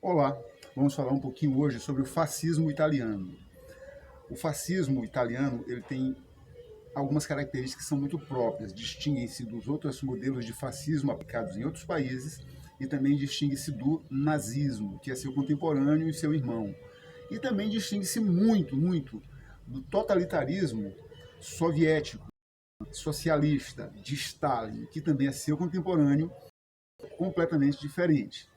Olá, vamos falar um pouquinho hoje sobre o fascismo italiano. O fascismo italiano ele tem algumas características que são muito próprias, distinguem-se dos outros modelos de fascismo aplicados em outros países e também distingue-se do nazismo, que é seu contemporâneo e seu irmão. E também distingue-se muito do totalitarismo soviético, socialista, de Stalin, que também é seu contemporâneo, completamente diferente.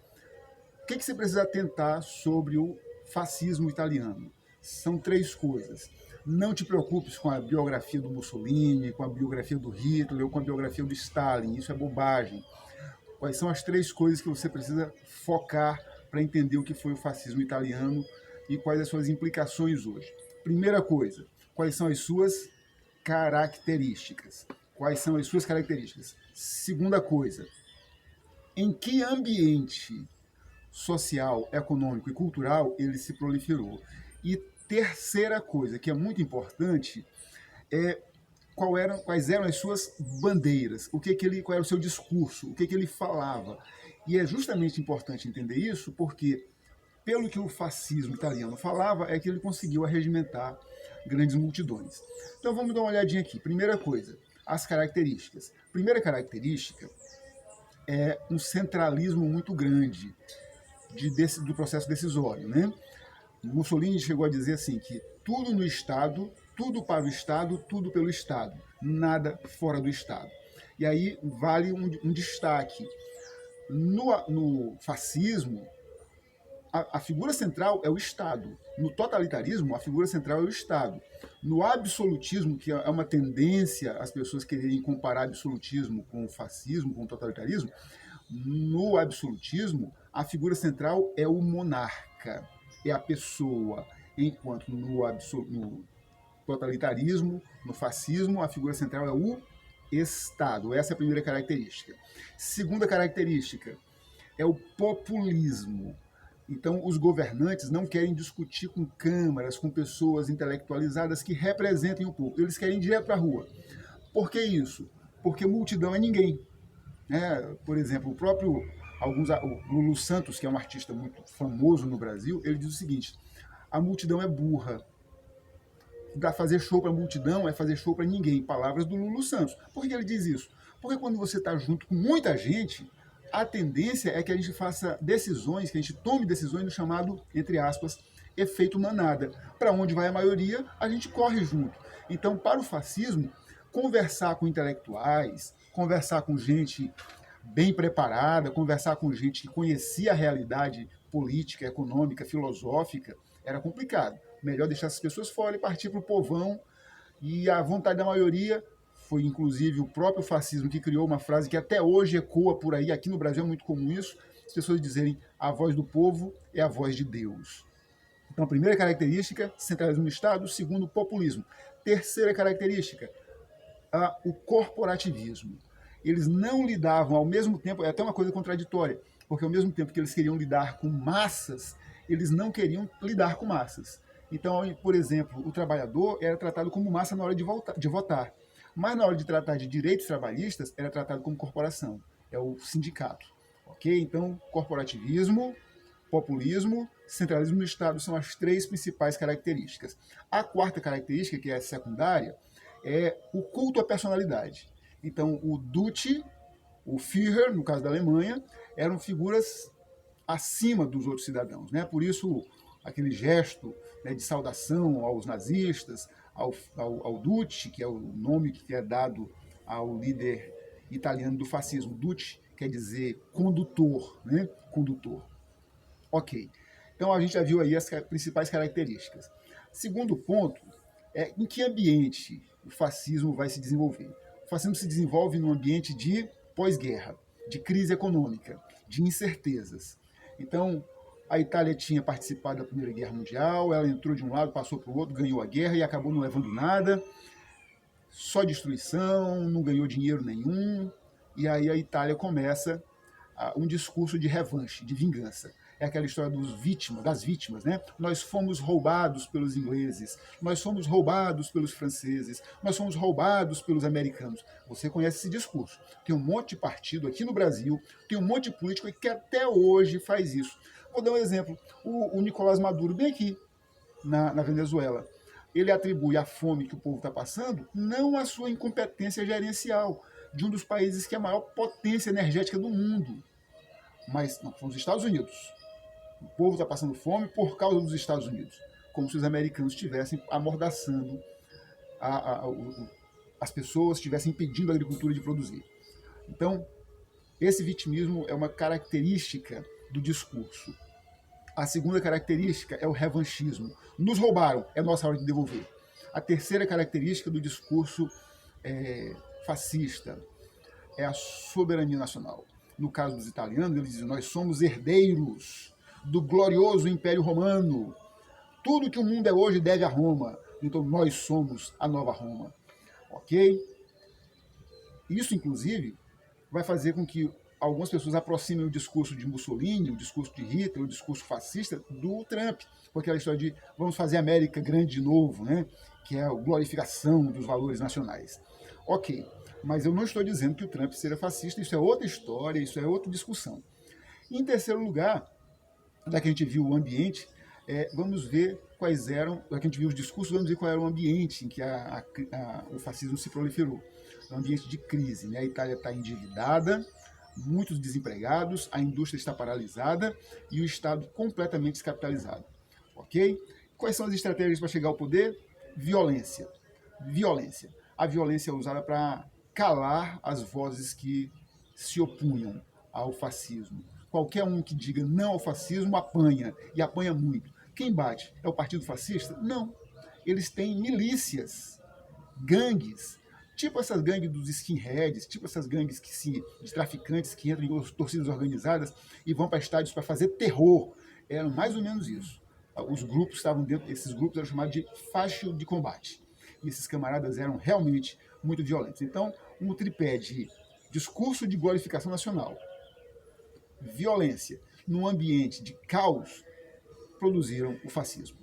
O que você precisa atentar sobre o fascismo italiano? São três coisas. Não te preocupes com a biografia do Mussolini, com a biografia do Hitler ou com a biografia do Stalin. Isso é bobagem. Quais são as três coisas que você precisa focar para entender o que foi o fascismo italiano e quais as suas implicações hoje? Primeira coisa, quais são as suas características? Quais são as suas características? Segunda coisa, em que ambiente social, econômico e cultural ele se proliferou? E terceira coisa, que é muito importante, é quais eram as suas bandeiras, qual era o seu discurso, o que ele falava. E é justamente importante entender isso porque, pelo que o fascismo italiano falava, é que ele conseguiu arregimentar grandes multidões. Então vamos dar uma olhadinha aqui. Primeira coisa, as características. Primeira característica é um centralismo muito grande do processo decisório, né? Mussolini chegou a dizer assim que tudo no Estado, tudo para o Estado, tudo pelo Estado, nada fora do Estado. E aí vale um destaque. No fascismo, a figura central é o Estado. No totalitarismo, a figura central é o Estado. No absolutismo, que é uma tendência as pessoas quererem comparar absolutismo com o fascismo, com o totalitarismo, no absolutismo, a figura central é o monarca, é a pessoa, enquanto no totalitarismo, no fascismo, a figura central é o Estado. Essa é a primeira característica. Segunda característica é o populismo. Então, os governantes não querem discutir com câmaras, com pessoas intelectualizadas que representem o povo. Eles querem ir direto para a rua. Por que isso? Porque multidão é ninguém. Por exemplo, o Lulu Santos, que é um artista muito famoso no Brasil, ele diz o seguinte: a multidão é burra. Fazer show para a multidão é fazer show para ninguém. Palavras do Lulu Santos. Por que ele diz isso? Porque quando você está junto com muita gente, a tendência é que a gente faça decisões, que a gente tome decisões no chamado, entre aspas, efeito manada. Para onde vai a maioria, a gente corre junto. Então, para o fascismo, conversar com intelectuais, conversar com gente bem preparada, conversar com gente que conhecia a realidade política, econômica, filosófica, era complicado. Melhor deixar essas pessoas fora e partir para o povão. E a vontade da maioria foi, inclusive, o próprio fascismo que criou uma frase que até hoje ecoa por aí. Aqui no Brasil é muito comum isso, as pessoas dizerem: a voz do povo é a voz de Deus. Então, a primeira característica, centralismo do Estado. Segundo, populismo. Terceira característica, o corporativismo. Eles não lidavam ao mesmo tempo, é até uma coisa contraditória, porque ao mesmo tempo que eles queriam lidar com massas, eles não queriam lidar com massas. Então, por exemplo, o trabalhador era tratado como massa na hora de votar, mas na hora de tratar de direitos trabalhistas, era tratado como corporação, é o sindicato. Ok? Então, corporativismo, populismo, centralismo do Estado são as três principais características. A quarta característica, que é a secundária, é o culto à personalidade. Então, o Duce, o Führer, no caso da Alemanha, eram figuras acima dos outros cidadãos. Né? Por isso, aquele gesto, né, de saudação aos nazistas, ao Duce, que é o nome que é dado ao líder italiano do fascismo. Duce quer dizer condutor, né? Condutor. Ok. Então a gente já viu aí as principais características. Segundo ponto é em que ambiente o fascismo vai se desenvolver. O fascismo se desenvolve num ambiente de pós-guerra, de crise econômica, de incertezas. Então, a Itália tinha participado da Primeira Guerra Mundial, ela entrou de um lado, passou para o outro, ganhou a guerra e acabou não levando nada, só destruição, não ganhou dinheiro nenhum, e aí a Itália começa um discurso de revanche, de vingança. É aquela história das vítimas, né? Nós fomos roubados pelos ingleses, nós fomos roubados pelos franceses, nós fomos roubados pelos americanos. Você conhece esse discurso. Tem um monte de partido aqui no Brasil, tem um monte de político que até hoje faz isso. Vou dar um exemplo. O Nicolás Maduro, bem aqui na Venezuela, ele atribui a fome que o povo está passando não à sua incompetência gerencial de um dos países que é a maior potência energética do mundo, mas não, são os Estados Unidos. O povo está passando fome por causa dos Estados Unidos, como se os americanos estivessem amordaçando as pessoas, estivessem impedindo a agricultura de produzir. Então, esse vitimismo é uma característica do discurso. A segunda característica é o revanchismo. Nos roubaram, é nossa hora de devolver. A terceira característica do discurso fascista é a soberania nacional. No caso dos italianos, eles dizem: nós somos herdeiros do glorioso Império Romano. Tudo que o mundo é hoje deve a Roma. Então nós somos a nova Roma. Ok? Isso, inclusive, vai fazer com que algumas pessoas aproximem o discurso de Mussolini, o discurso de Hitler, o discurso fascista do Trump. Porque a história de vamos fazer a América grande de novo, né? Que é a glorificação dos valores nacionais. Ok, mas eu não estou dizendo que o Trump seja fascista, isso é outra história, isso é outra discussão. Em terceiro lugar, já que a gente viu o ambiente, vamos ver quais eram, já que a gente viu os discursos, vamos ver qual era o ambiente em que o fascismo se proliferou. É um ambiente de crise, né? A Itália está endividada, muitos desempregados, a indústria está paralisada e o Estado completamente descapitalizado. Ok? Quais são as estratégias para chegar ao poder? Violência. Violência. A violência é usada para calar as vozes que se opunham ao fascismo. Qualquer um que diga não ao fascismo apanha, e apanha muito. Quem bate? É o Partido Fascista? Não. Eles têm milícias, gangues, tipo essas gangues dos skinheads, tipo essas gangues de traficantes que entram em torcidas organizadas e vão para estádios para fazer terror. Era mais ou menos isso. Os grupos estavam dentro, esses grupos eram chamados de faixa de combate. E esses camaradas eram realmente muito violentos. Então, um tripé de discurso de glorificação nacional, violência, num ambiente de caos, produziram o fascismo.